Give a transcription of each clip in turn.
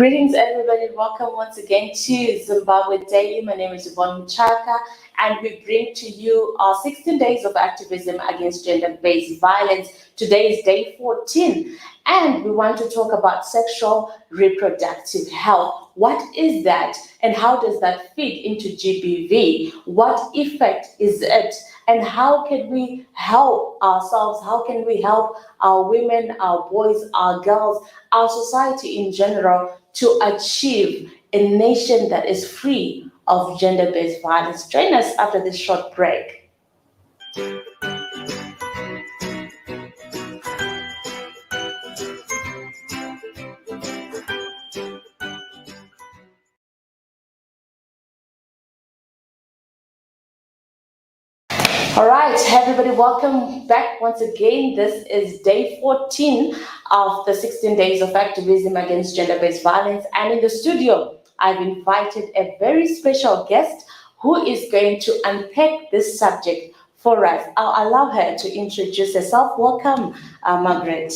Greetings, everybody. Welcome once again to Zimbabwe Daily. My name is Yvonne Muchaka, and we bring to you our 16 days of activism against gender-based violence. Today is day 14, and we want to talk about sexual reproductive health. What is that, and how does that fit into GBV? What effect is it, and how can we help ourselves? How can we help our women, our boys, our girls, our society in general to achieve a nation that is free of gender-based violence? Join us after this short break. All right, everybody, welcome back once again. This is day 14 of the 16 days of activism against gender-based violence. And in the studio, I've invited a very special guest who is going to unpack this subject for us. I'll allow her to introduce herself. Welcome, Margret.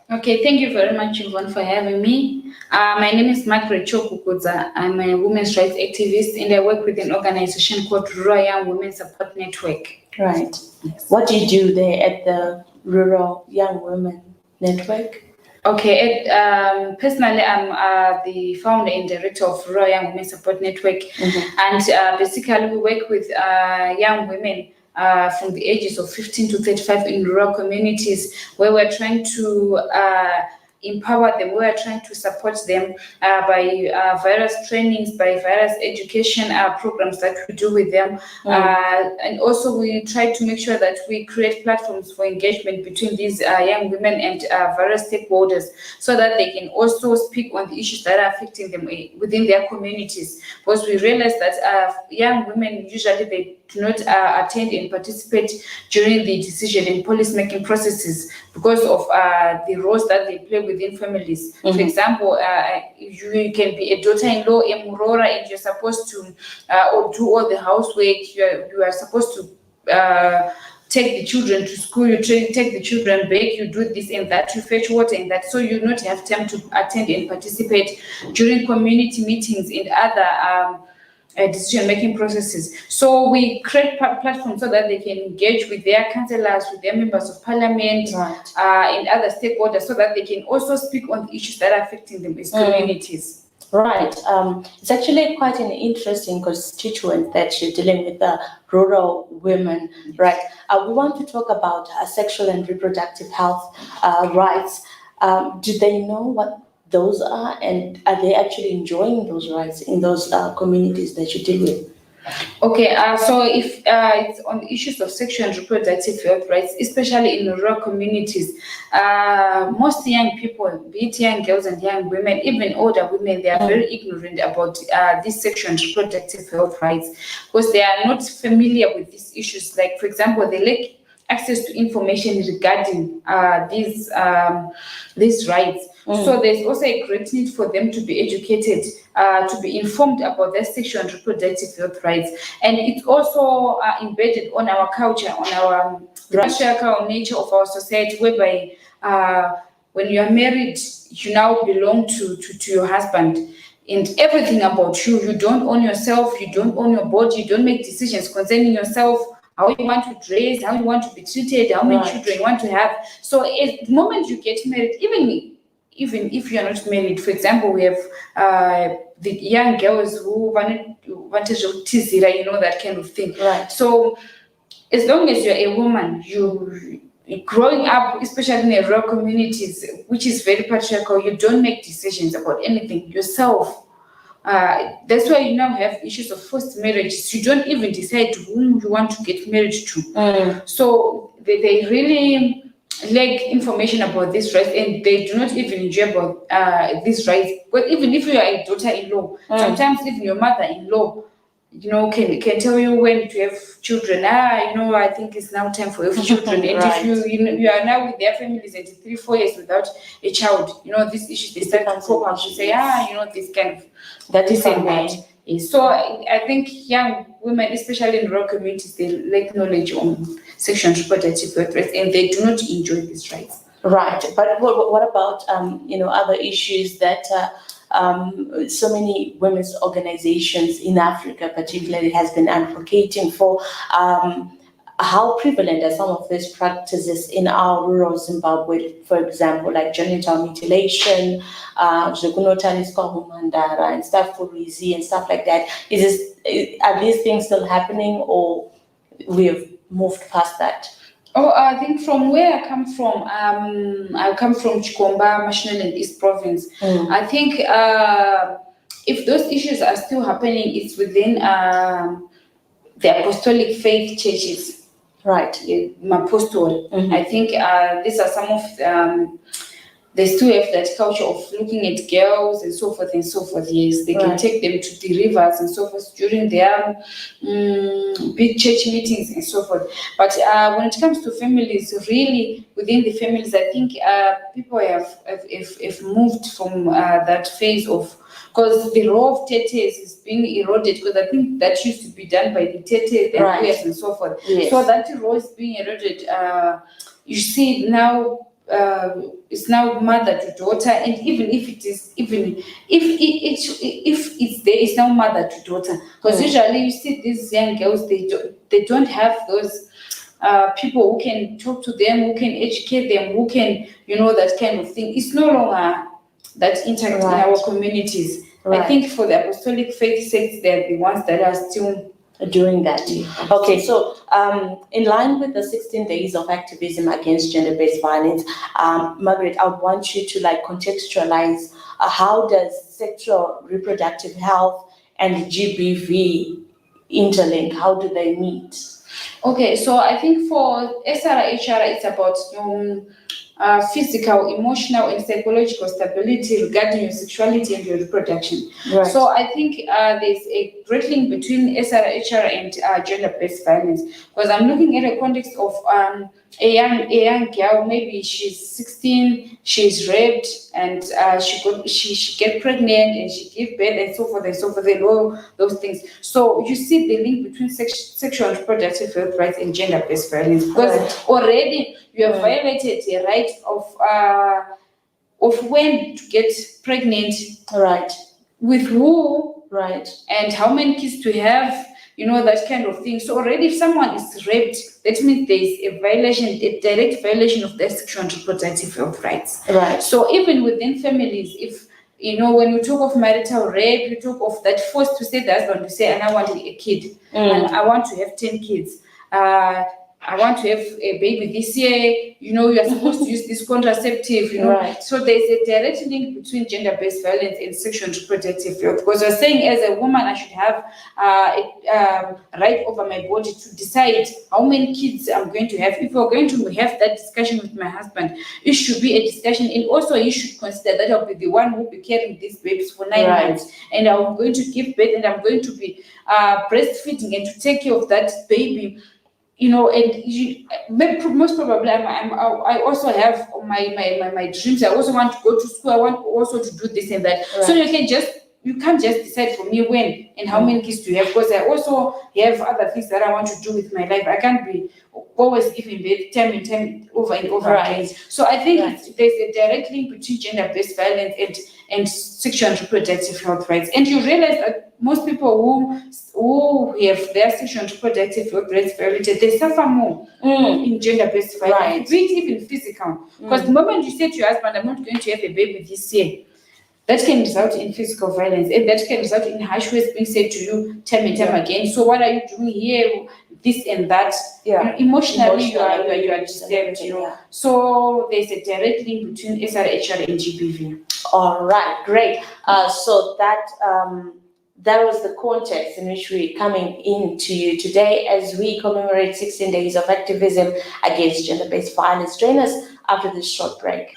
Okay, thank you very much, Yvonne, for having me. My name is Margret Chogugudza. I'm a women's rights activist, and I work with an organization called Rural Young Women Support Network. Right. Yes. What do you do there at the Rural Young Women Network? Okay, personally, I'm the founder and director of Rural Young Women Support Network. And basically, we work with young women from the ages of 15 to 35 in rural communities, where we're trying to empower them, we're trying to support them by various trainings, by various education programs that we do with them. And also we try to make sure that we create platforms for engagement between these young women and various stakeholders, so that they can also speak on the issues that are affecting them within their communities. Because we realize that young women, usually they do not attend and participate during the decision and policy-making processes because of the roles that they play within families. For example, you can be a daughter-in-law, a murora, and you're supposed to do all the housework. You are supposed to take the children to school, you take the children back, you do this and that, you fetch water and that, so you not have time to attend and participate during community meetings and other decision-making processes. So we create platforms so that they can engage with their councillors, with their members of parliament, and other stakeholders, so that they can also speak on the issues that are affecting them as communities. Right. It's actually quite an interesting constituent that you're dealing with the rural women, right? We want to talk about sexual and reproductive health rights. Do they know what those are, and are they actually enjoying those rights in those communities that you deal with? Okay, so if it's on the issues of sexual and reproductive health rights, especially in rural communities, most young people, be it young girls and young women, even older women, they are very ignorant about these sexual and reproductive health rights, because they are not familiar with these issues. Like, for example, they lack access to information regarding these rights. So there's also a great need for them to be educated, to be informed about their sexual and reproductive health rights. And it's also embedded on our culture, on our patriarchal nature of our society, whereby when you are married, you now belong to your husband. And everything about you, you don't own yourself, you don't own your body, you don't make decisions concerning yourself, how you want to dress, how you want to be treated, how many children you want to have. So at the moment you get married, even if you are not married, for example, we have the young girls who wanted to tizira, that kind of thing. Right. So as long as you're a woman, you growing up, especially in the rural communities, which is very patriarchal, you don't make decisions about anything yourself. That's why you now have issues of forced marriages. You don't even decide whom you want to get married to. So they really lack information about these rights, and they do not even enjoy about these rights. But even if you are a daughter-in-law, sometimes even your mother-in-law, can tell you when to have children. I think it's now time for your children. And if you are now with their families and 3-4 years without a child, these issues they start to pop up. You say, this kind of that is and that. So I think young women, especially in rural communities, they lack knowledge on sexual and reproductive health rights, and they do not enjoy these rights. Right, but what about other issues that so many women's organizations in Africa, particularly, has been advocating for. How prevalent are some of these practices in our rural Zimbabwe, for example, like genital mutilation, humandara, and stuff for Rizi and stuff like that? Are these things still happening, or we have moved past that? Oh, I think from where I come from, I come from Chikomba, Mashinal East Province. I think if those issues are still happening, it's within the apostolic faith churches. Right. Apostol. I think these are some of they still have that culture of looking at girls and so forth and so forth. Yes, they can take them to the rivers and so forth during their big church meetings and so forth. But when it comes to families, really within the families, I think people have moved from that phase of, because the role of tetes is being eroded, because I think that used to be done by the tetes and queers and so forth. Yes. So that role is being eroded. You see now. It's now mother to daughter, and even if it's there, it's now mother to daughter. Because usually you see these young girls, they don't have those people who can talk to them, who can educate them, who can, that kind of thing. It's no longer that intact in our communities. I think for the apostolic faith sects, they're the ones that are still doing that. Okay, so in line with the 16 days of activism against gender-based violence, Margret, I want you to contextualize how does sexual reproductive health and GBV interlink? How do they meet? Okay, so I think for SRHR, it's about physical, emotional, and psychological stability regarding your sexuality and your reproduction. Right. So I think there's a great link between SRHR and gender-based violence, because I'm looking at a context of a young girl, maybe she's 16, she's raped, and she get pregnant and she give birth and so forth and all those things. So you see the link between sexual and reproductive health rights and gender-based violence, because already you have violated the right of when to get pregnant, right, with who, right, and how many kids to have, that kind of thing. So already if someone is raped, that means there is a violation, a direct violation of their sexual and reproductive health rights. Right. So even within families, if when you talk of marital rape, you talk of that force to say the husband to say, and I want a kid, and I want to have 10 kids. I want to have a baby this year, you are supposed to use this contraceptive, Right. So there's a direct link between gender-based violence and sexual and reproductive health. Because you're saying as a woman, I should have a right over my body to decide how many kids I'm going to have. If we're going to have that discussion with my husband, it should be a discussion. And also you should consider that I'll be the one who will be carrying these babies for 9 months. And I'm going to give birth and I'm going to be breastfeeding and to take care of that baby. Most probably, I also have my dreams. I also want to go to school. I want also to do this and that. Right. So you can't just decide for me when and how many kids to have, because I also have other things that I want to do with my life. I can't be always giving birth time and time over and over again. So I think there's a direct link between gender-based violence and sexual and reproductive health rights. And you realize that most people who have their sexual and reproductive health rights violated, they suffer more in gender-based violence, be it even physical. Because the moment you say to your husband, I'm not going to have a baby this year, that can result in physical violence, and that can result in harsh words being said to you time and time again. So what are you doing here? This and that. Emotionally you are disturbed. So there's a direct link between SRHR and GBV. All right, great. So that was the context in which we're coming into you today as we commemorate 16 days of activism against gender-based violence. Join us after this short break.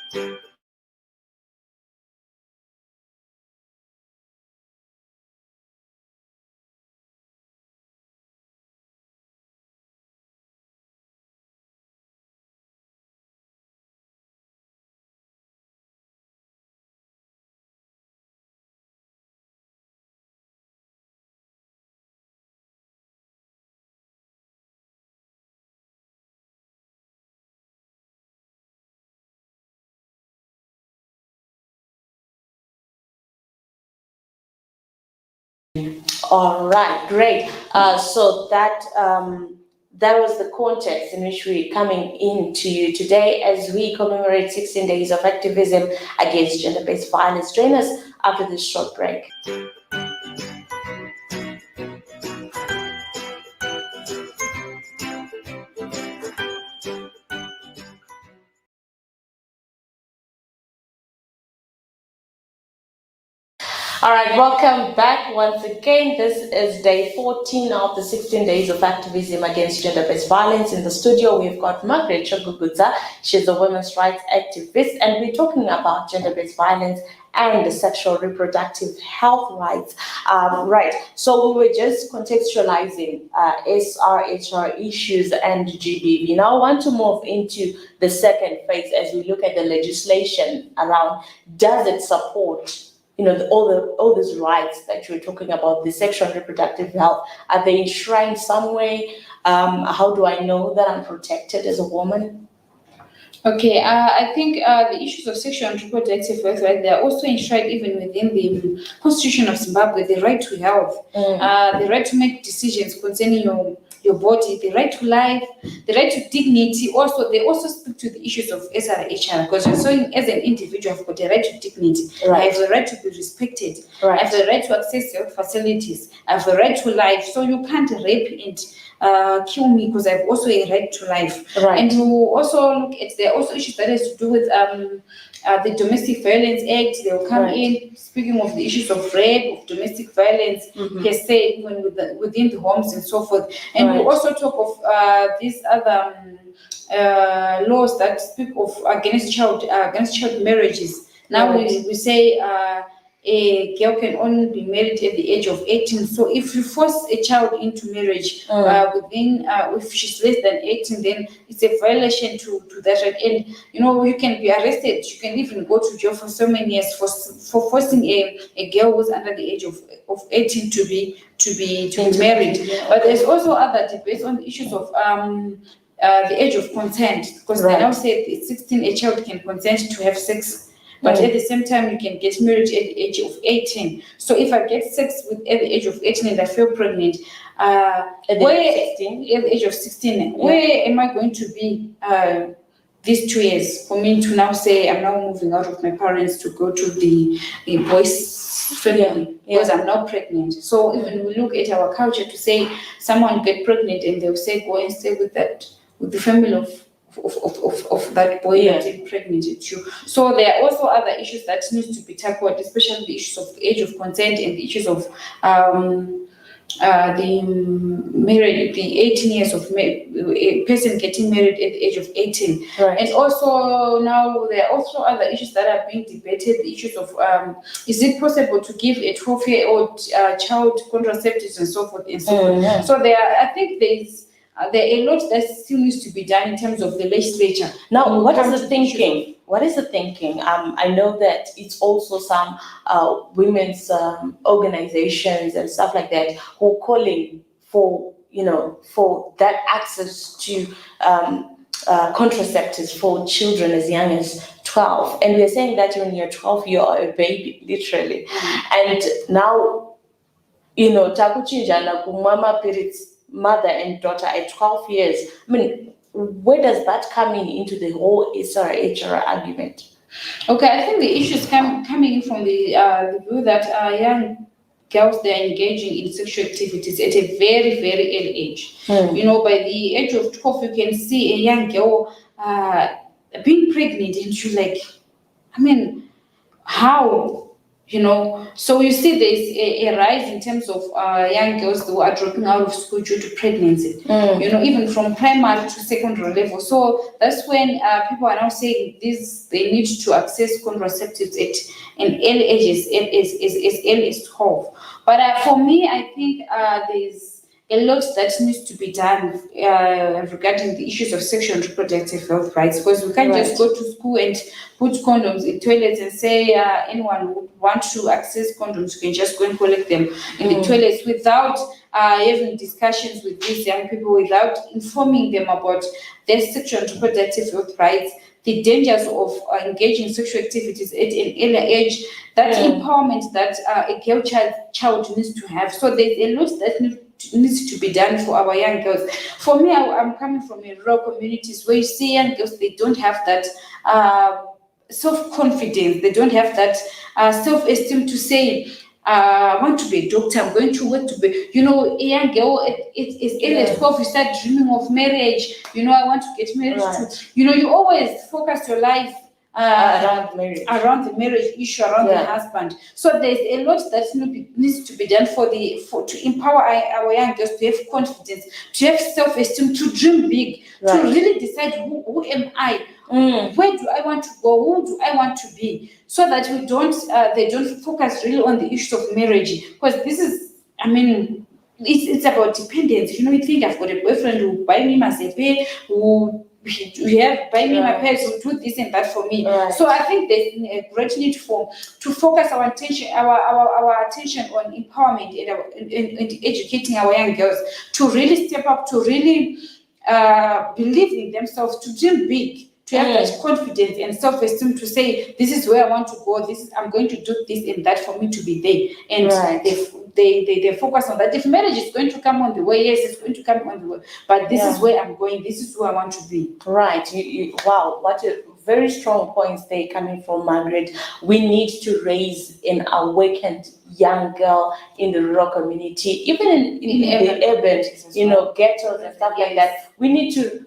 All right, great. So that was the context in which we're coming into you today as we commemorate 16 days of activism against gender-based violence. Join us after this short break. All right, welcome back once again. This is day 14 of the 16 days of activism against gender-based violence. In the studio, we've got Margret Chogugudza. She's a women's rights activist, and we're talking about gender-based violence and the sexual reproductive health rights. Right, so we were just contextualizing SRHR issues and GBV. Now I want to move into the second phase as we look at the legislation around, does it support all these rights that you're talking about, the sexual and reproductive health, are they enshrined some way? How do I know that I'm protected as a woman? Okay, I think the issues of sexual and reproductive health, right, they are also enshrined even within the Constitution of Zimbabwe, the right to health, the right to make decisions concerning your body, the right to life, the right to dignity. Also, they also speak to the issues of SRHR, because you're saying as an individual, I've got a right to dignity. Right. I have the right to be respected. Right. I have the right to access health facilities. I have the right to life. So you can't rape and kill me because I have also a right to life. Right. And you also look at, there are also issues that has to do with the Domestic Violence Act. They will come in, speaking of the issues of rape, of domestic violence, per se, even within the homes and so forth. And we also talk of these other laws that speak of against child marriages. Now we say a girl can only be married at the age of 18. So if you force a child into marriage if she's less than 18, then it's a violation to that right. And you can be arrested. You can even go to jail for so many years for forcing a girl who's under the age of 18 to be married. But there's also other debates on the issues of the age of consent, because they now say at 16 a child can consent to have sex. But at the same time, you can get married at the age of 18. So if I get sex at the age of 18 and I feel pregnant, at the age of 16, where am I going to be these 2 years for me to now say I'm now moving out of my parents to go to the boys' family because I'm now pregnant? So even we look at our culture to say someone get pregnant and they'll say go and stay with the family of that boy that impregnated you. So there are also other issues that need to be tackled, especially the issues of the age of consent and the issues of the marriage, the 18 years of a person getting married at the age of 18. Right. And also now there are also other issues that are being debated, the issues of is it possible to give a 12-year-old child contraceptives and so forth and so forth. So I think there are a lot that still needs to be done in terms of the legislature. Now, what is the thinking? What is the thinking? I know that it's also some women's organizations and stuff like that who are calling for that access to contraceptives for children as young as 12. And we're saying that when you're 12, you're a baby, literally. And now, takuchinjana kumama periods, mother and daughter at 12 years. I mean, where does that come into the whole SRHR argument? Okay, I think the issue is coming in from the view that young girls, they're engaging in sexual activities at a very, very early age. By the age of 12, you can see a young girl being pregnant, and you're like, I mean, how? So you see there's a rise in terms of young girls who are dropping out of school due to pregnancy, even from primary to secondary level. So that's when people are now saying they need to access contraceptives at an early ages, as early as 12. But for me, I think there's a lot that needs to be done regarding the issues of sexual and reproductive health rights, because we can't just go to school and put condoms in toilets and say anyone who wants to access condoms can just go and collect them in the toilets without having discussions with these young people, without informing them about their sexual and reproductive health rights, the dangers of engaging in sexual activities at an earlier age, that empowerment that a girl child needs to have. So there's a lot that needs to be done for our young girls. For me, I'm coming from a rural communities where you see young girls, they don't have that self-confidence, they don't have that self-esteem to say, I want to be a doctor, I'm going to work to be, a young girl, it's 12, you start dreaming of marriage, I want to get married to, you always focus your life around the marriage issue, around the husband. So there's a lot that needs to be done to empower our young girls to have confidence, to have self-esteem, to dream big, to really decide who am I, where do I want to go, who do I want to be, so that they don't focus really on the issue of marriage, because this is, it's about dependence. You think I've got a boyfriend who will buy me my Masepe, who buy me my pets, who do this and that for me. So I think there's a great need to focus our attention on empowerment and educating our young girls to really step up, to really believe in themselves, to dream big, to have that confidence and self-esteem to say, this is where I want to go, I'm going to do this and that for me to be there. And they focus on that. If marriage is going to come on the way, yes, it's going to come on the way, but this is where I'm going, this is who I want to be. Right. Wow, what a very strong points there coming from Margret. We need to raise an awakened young girl in the rural community, even in the urban, ghettos and stuff like that. We need to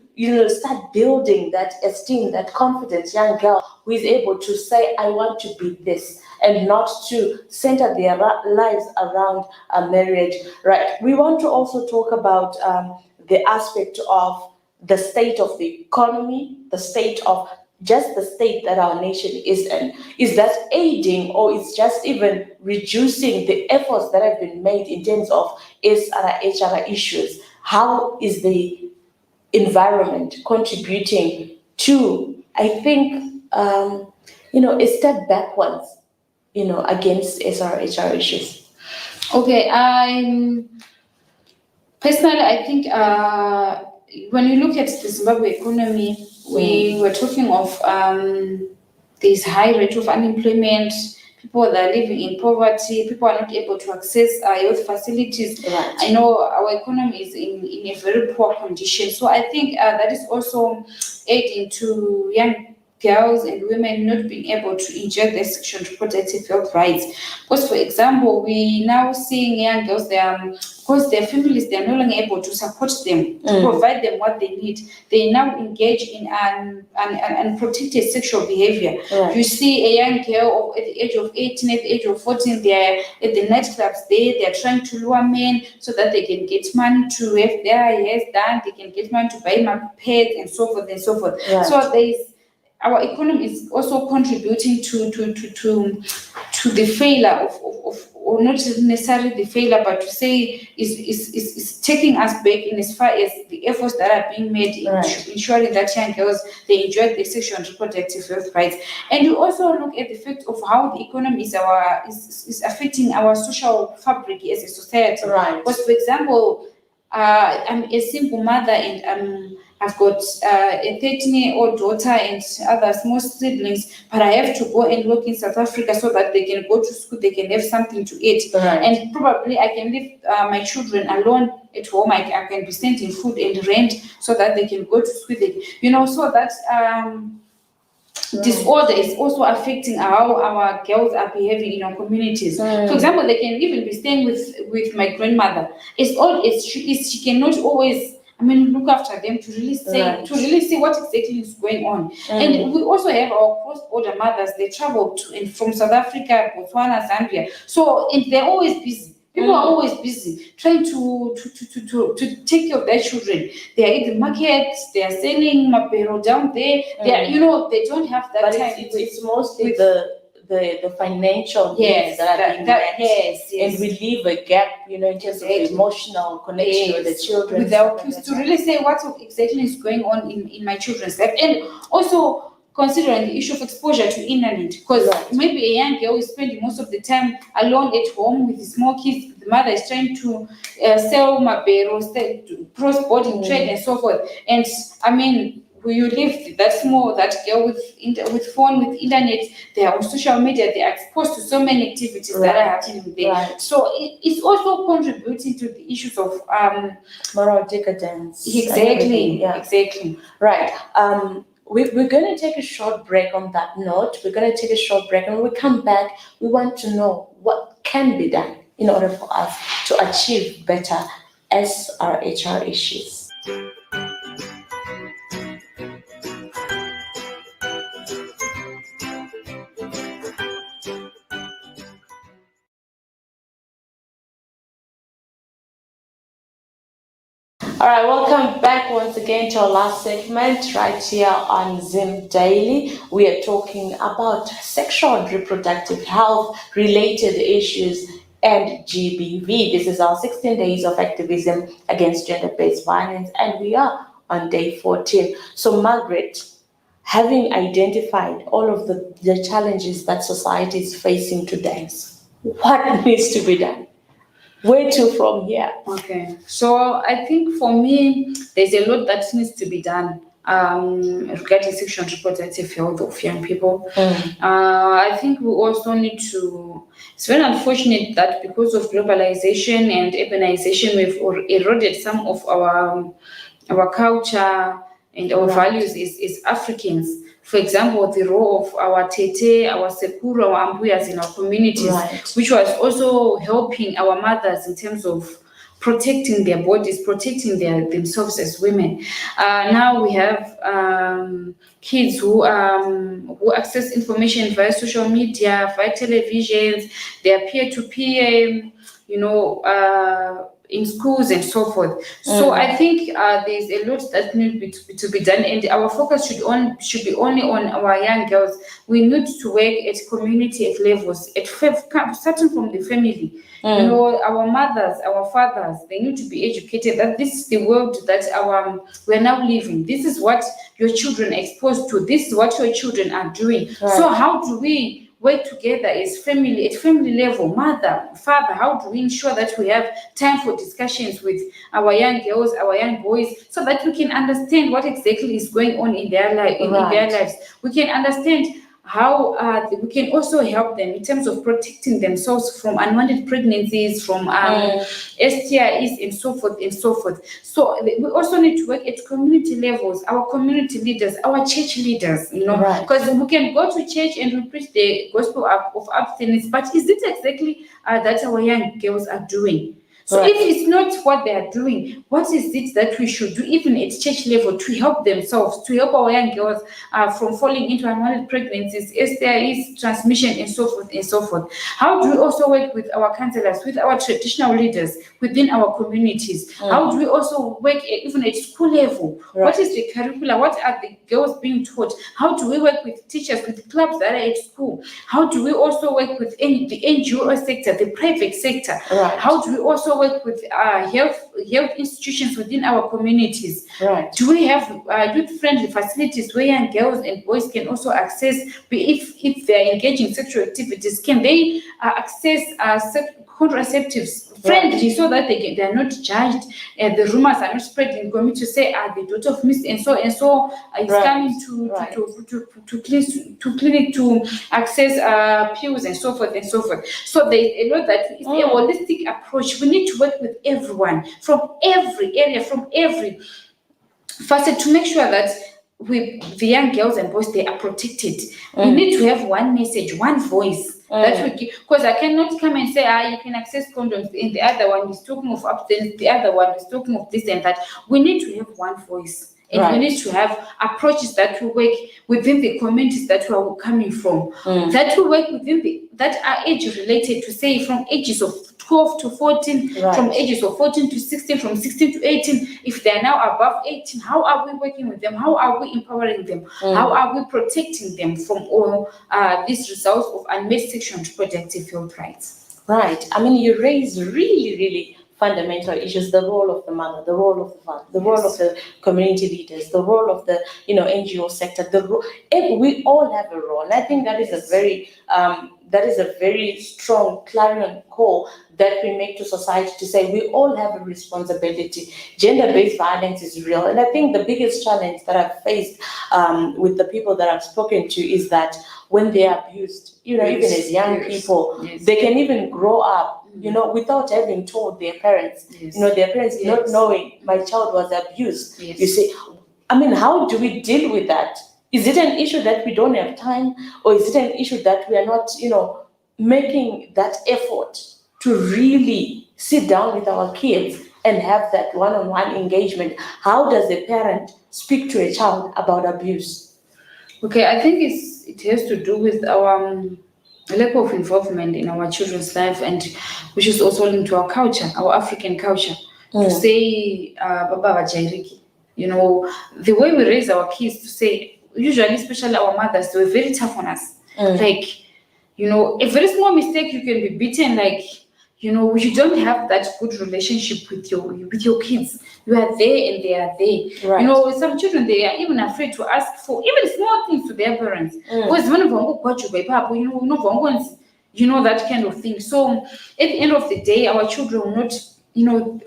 start building that esteem, that confidence young girl who is able to say, I want to be this, and not to center their lives around a marriage. Right. We want to also talk about the aspect of the state of the economy, the state that our nation is in. Is that aiding, or is just even reducing the efforts that have been made in terms of SRHR issues? How is the environment contributing to, I think, a step backwards, against SRHR issues? Okay, personally, I think when you look at the Zimbabwe economy, we were talking of this high rate of unemployment, people that are living in poverty, people are not able to access health facilities. Right. I know our economy is in a very poor condition. So I think that is also aiding to young girls and women not being able to enjoy their sexual and reproductive health rights. Because, for example, we now seeing young girls, because their families, they are no longer able to support them, to provide them what they need. They now engage in unprotected sexual behavior. Right. You see a young girl at the age of 18, at the age of 14, they are at the nightclubs there, they are trying to lure men so that they can get money to have their hair done, they can get money to buy my pets and so forth and so forth. Right. So our economy is also contributing to the failure of or not necessarily the failure, but to say is taking us back in as far as the efforts that are being made in ensuring that young girls, they enjoy their sexual and reproductive health rights. And you also look at the fact of how the economy is affecting our social fabric as a society. Right. Because, for example, I'm a single mother and I've got a 13-year-old daughter and other small siblings, but I have to go and work in South Africa so that they can go to school, they can have something to eat. Right. And probably I can leave my children alone at home. I can be sending food and rent so that they can go to school. So that disorder is also affecting how our girls are behaving in our communities. For example, they can even be staying with my grandmother. As old as she is, she cannot always look after them to really see what exactly is going on. And we also have our cross-border mothers. They travel to and from South Africa, Botswana, Zambia. So and they're always busy. People are always busy trying to take care of their children. They are in the market, they are selling mapero down there. They are, they don't have that time. It's mostly the financial needs that are being met. And we leave a gap, in terms of emotional connection with the children. With our kids, to really say what exactly is going on in my children's life. And also considering the issue of exposure to internet, because maybe a young girl is spending most of the time alone at home with the small kids. The mother is trying to sell maberos, cross-border trade and so forth. And you live, that girl with phone, with internet, they are on social media, they are exposed to so many activities that are happening there. Right. So it's also contributing to the issues of moral decadence. Exactly. Right. We're going to take a short break on that note. We're going to take a short break, and when we come back, we want to know what can be done in order for us to achieve better SRHR issues. All right, welcome back once again to our last segment right here on Zim Daily. We are talking about sexual and reproductive health related issues and GBV. This is our 16 days of activism against gender-based violence, and we are on day 14. So, Margret, having identified all of the challenges that society is facing today, what needs to be done? Where to from here? Okay, so I think for me, there's a lot that needs to be done regarding sexual and reproductive health of young people. I think we also need to. It's very unfortunate that because of globalization and urbanization, we've eroded some of our culture and our values as Africans. For example, the role of our Tete, our Sekuro, our Ambuyas in our communities, which was also helping our mothers in terms of protecting their bodies, protecting themselves as women. Now we have kids who access information via social media, via televisions, they are peer-to-peer, in schools and so forth. So I think there's a lot that needs to be done, and our focus should be only on our young girls. We need to work at community levels, starting from the family. Our mothers, our fathers, they need to be educated that this is the world that we're now living. This is what your children are exposed to. This is what your children are doing. So how do we work together as family, at family level, mother, father? How do we ensure that we have time for discussions with our young girls, our young boys, so that we can understand what exactly is going on in their lives? We can understand how we can also help them in terms of protecting themselves from unwanted pregnancies, from STIs, and so forth and so forth. So we also need to work at community levels, our community leaders, our church leaders, because we can go to church and we preach the gospel of abstinence, but is it exactly that our young girls are doing? So if it's not what they are doing, what is it that we should do, even at church level, to help themselves, to help our young girls from falling into unwanted pregnancies, STIs, transmission, and so forth and so forth? How do we also work with our counselors, with our traditional leaders within our communities? How do we also work even at school level? What is the curricula? What are the girls being taught? How do we work with teachers, with clubs that are at school? How do we also work with the NGO sector, the private sector? How do we also work with health institutions within our communities? Do we have youth-friendly facilities where young girls and boys can also access, if they're engaging in sexual activities, can they access contraceptives friendly, so that they're not judged, and the rumors are not spread in community to say the daughter of Miss and so is coming to clinic to access pills and so forth and so forth. So there's a lot that is a holistic approach. We need to work with everyone from every area, from every facet, to make sure that the young girls and boys, they are protected. We need to have one message, one voice. That we give, because I cannot come and say, you can access condoms, and the other one is talking of abstinence, the other one is talking of this and that. We need to have one voice, and we need to have approaches that will work within the communities that we are coming from, that will work within that are age related, to say from ages of 12 to 14, from ages of 14 to 16, from 16 to 18. If they are now above 18, how are we working with them? How are we empowering them? How are we protecting them from all these results of unmet sexual and reproductive health rights? Right. I mean, you raise really, really fundamental issues: the role of the mother, the role of the father, the role of the community leaders, the role of the NGO sector. We all have a role. And I think that is a very strong clarion call that we make to society to say we all have a responsibility. Gender-based violence is real, and I think the biggest challenge that I've faced with the people that I've spoken to is that when they are abused, even as young people, they can even grow up, without having told their parents, their parents not knowing my child was abused. You see, I mean, how do we deal with that? Is it an issue that we don't have time, or is it an issue that we are not, making that effort to really sit down with our kids and have that one-on-one engagement? How does a parent speak to a child about abuse? Okay, I think it has to do with our lack of involvement in our children's life, and which is also linked to our culture, our African culture. To say, Baba Vajairiki, the way we raise our kids, to say, usually, especially our mothers, they were very tough on us. Like, a very small mistake, you can be beaten. Like, you don't have that good relationship with your kids. You are there and they are there. Right. Some children, they are even afraid to ask for even small things to their parents. Because one of them, that kind of thing. So at the end of the day, our children will not,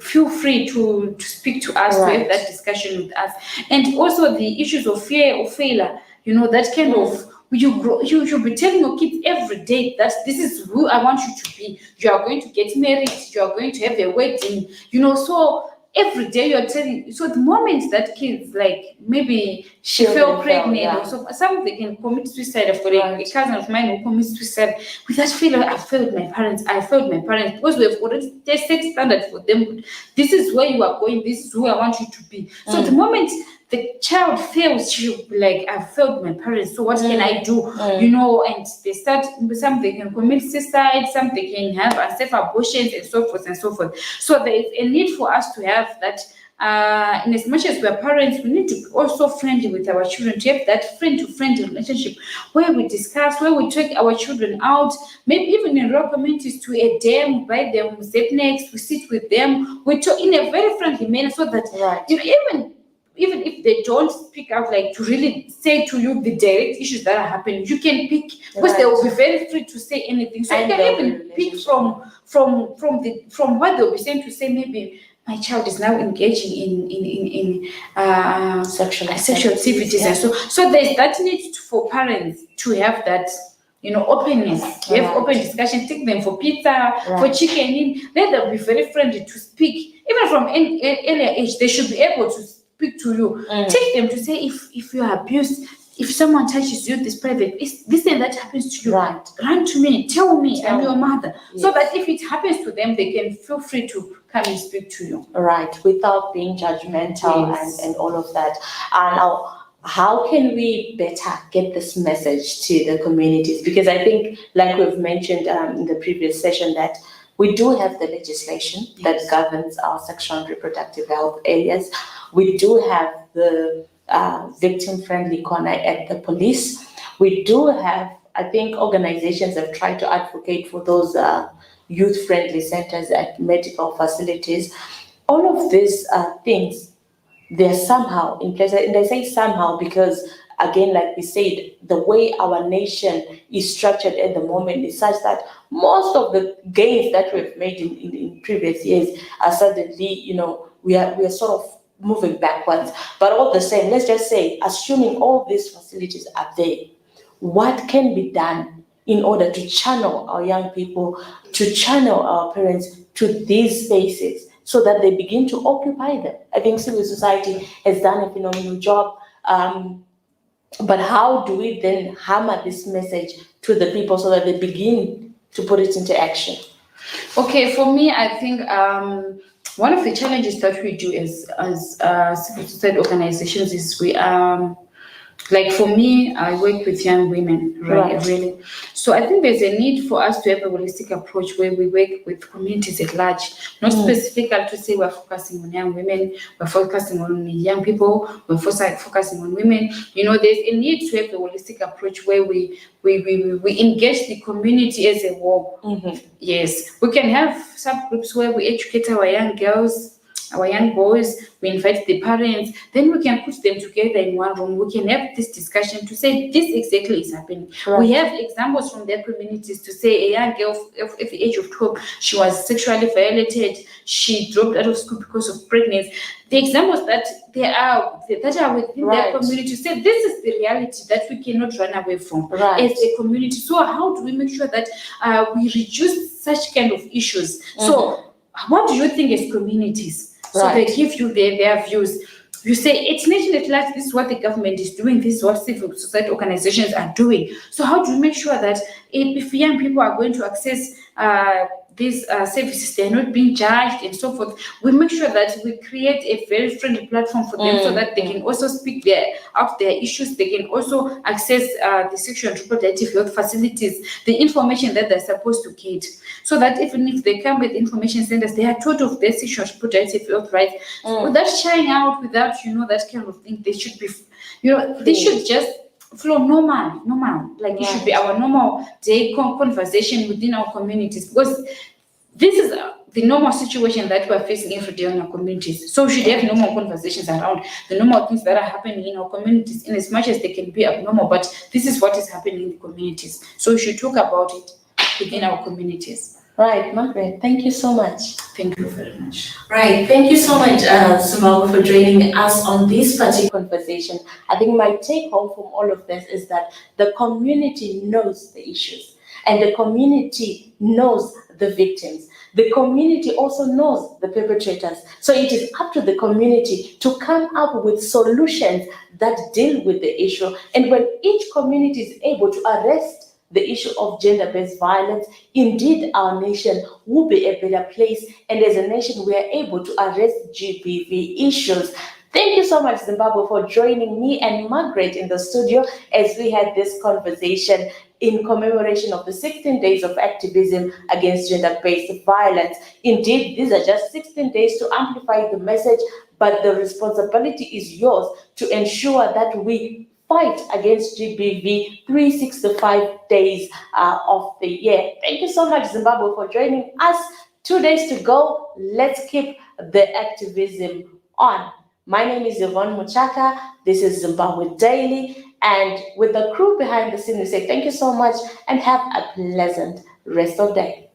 feel free to speak to us, to have that discussion with us. And also the issues of fear or failure, that kind of, you should be telling your kids every day that this is who I want you to be. You are going to get married, you are going to have a wedding, so every day you're telling. So the moment that kids, like, maybe she fell pregnant, or so some they can commit suicide. I've got a cousin of mine who commits suicide with that feeling, I failed my parents, because we have already set standards for them. This is where you are going, this is who I want you to be. So the moment the child fails, she'll be like, I failed my parents, so what can I do? And they start, some they can commit suicide, some they can have unsafe abortions, and so forth and so forth. So there is a need for us to have that, in as much as we are parents, we need to be also friendly with our children, to have that friend-to-friend relationship where we discuss, where we take our children out, maybe even in rural communities, to a dam, buy them next, we sit with them, we talk in a very friendly manner, so that even if they don't speak out, like to really say to you the direct issues that are happening, you can pick, because they will be very free to say anything. So you can even pick from what they'll be saying, to say, maybe my child is now engaging in sexual activities, and so there's that need for parents to have that, openness, to have open discussion, take them for pizza, for chicken, let them be very friendly to speak. Even from an earlier age, they should be able to speak to you. Take them to say, if you are abused, if someone touches you, this private, this and that happens to you, run to me, tell me, I'm your mother. So that if it happens to them, they can feel free to come and speak to you. Right, without being judgmental and all of that. Now, how can we better get this message to the communities? Because I think, like we've mentioned in the previous session, that we do have the legislation that governs our sexual and reproductive health areas. We do have the victim-friendly corner at the police. We do have, I think, organizations have tried to advocate for those youth-friendly centers at medical facilities. All of these things, they're somehow in place. And I say somehow because, again, like we said, the way our nation is structured at the moment is such that most of the gains that we've made in previous years are suddenly, we are sort of moving backwards. But all the same, let's just say, assuming all these facilities are there, what can be done in order to channel our young people, to channel our parents to these spaces so that they begin to occupy them? I think civil society has done a phenomenal job. But how do we then hammer this message to the people so that they begin to put it into action? Okay, for me, I think one of the challenges that we do as civil society organizations is we Like for me, I work with young women, right? Really. So I think there's a need for us to have a holistic approach where we work with communities at large, not specifically to say we're focusing on young women, we're focusing on young people, we're focusing on women. You know, there's a need to have a holistic approach where we engage the community as a whole. Yes, we can have subgroups where we educate our young girls, our young boys, we invite the parents, then we can put them together in one room. We can have this discussion to say this exactly is happening. We have examples from their communities to say a young girl at the age of 12, she was sexually violated, she dropped out of school because of pregnancy. The examples that are within their community say this is the reality that we cannot run away from as a community. So how do we make sure that we reduce such kind of issues? So what do you think as communities? So they give you their views. You say it's nation at large, this is what the government is doing, this is what civil society organizations are doing. So how do we make sure that if young people are going to access these services, they're not being judged and so forth? We make sure that we create a very friendly platform for them so that they can also speak out their issues. They can also access the sexual and reproductive health facilities, the information that they're supposed to get, so that even if they come with information centers, they are taught of their sexual and reproductive health rights. Without shying out, without, that kind of thing, they should be, they should just flow normal. Like it should be our normal day conversation within our communities, because this is the normal situation that we're facing every day in our communities. So we should have normal conversations around the normal things that are happening in our communities, in as much as they can be abnormal, but this is what is happening in the communities. So we should talk about it within our communities. Right, Margret, thank you so much. Thank you very much. Right, thank you so much, Zimbabwe, for joining us on this particular conversation. I think my take home from all of this is that the community knows the issues, and the community knows the victims. The community also knows the perpetrators. So it is up to the community to come up with solutions that deal with the issue. And when each community is able to arrest the issue of gender-based violence, indeed our nation will be a better place. And as a nation, we are able to arrest GBV issues. Thank you so much, Zimbabwe, for joining me and Margret in the studio as we had this conversation in commemoration of the 16 days of activism against gender-based violence. Indeed, these are just 16 days to amplify the message, but the responsibility is yours to ensure that we fight against GBV 365 days of the year. Thank you so much, Zimbabwe, for joining us. 2 days to go. Let's keep the activism on. My name is Yvonne Muchaka. This is Zimbabwe Daily. And with the crew behind the scene, we say thank you so much and have a pleasant rest of the day.